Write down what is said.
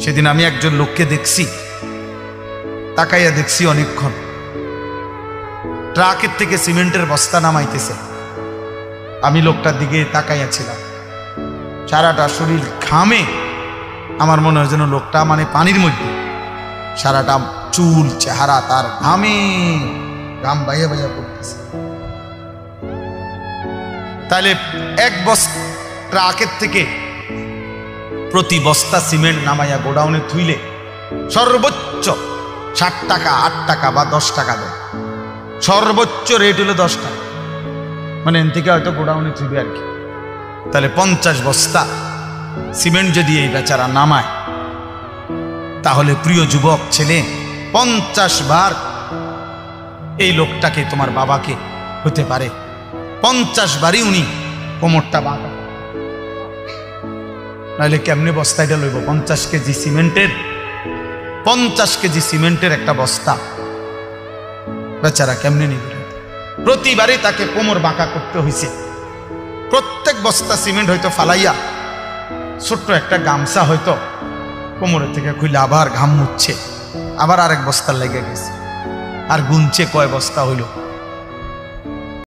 সেদিন আমি একজন লোককে দেখছি, তাকাইয়া দেখছি অনেকক্ষণ, ট্রাকের থেকে সিমেন্টের বস্তা নামাইতেছে। আমি লোকটার দিকে তাকাইয়া ছিলাম, সারাটা শরীর ঘামে, আমার মনে হয় যেন লোকটা মানে পানির মধ্যে, সারাটা চুল চেহারা তার ঘামে, ঘাম বাইয়া বাইয়া পড়তেছে। তাহলে এক বস্তা ট্রাকের থেকে প্রতি বস্তা সিমেন্ট নামাইয়া গোডাউনে থুইলে সর্বোচ্চ 60 টাকা, 8 টাকা বা 10 টাকা দেয়। সর্বোচ্চ রেট হলো 10 টাকা, মানে এন থেকে হয়তো গোডাউনে থুইবে আর কি। তাহলে 50 বস্তা সিমেন্ট যদি এই বেচারা নামায়, তাহলে প্রিয় যুবক ছেলে, 50 বার এই লোকটাকে, তোমার বাবাকে হতে পারে 50 বারই উনি কোমরটা বাঁকা, নাহলে কেমনে বস্তাটা লইব? 50 কেজি সিমেন্টের, 50 কেজি সিমেন্টের একটা বস্তা বেচারা কেমনে নিবে? প্রতিবারই তাকে কোমর বাঁকা করতে হয়েছে। প্রত্যেক বস্তা সিমেন্ট হয়তো ফালাইয়া ছোট্ট একটা গামছা হয়তো কোমরের থেকে খুলে আবার ঘাম মুছছে, আবার আরেক বস্তা লেগে গেছে, আর গুনছে কয় বস্তা হইল।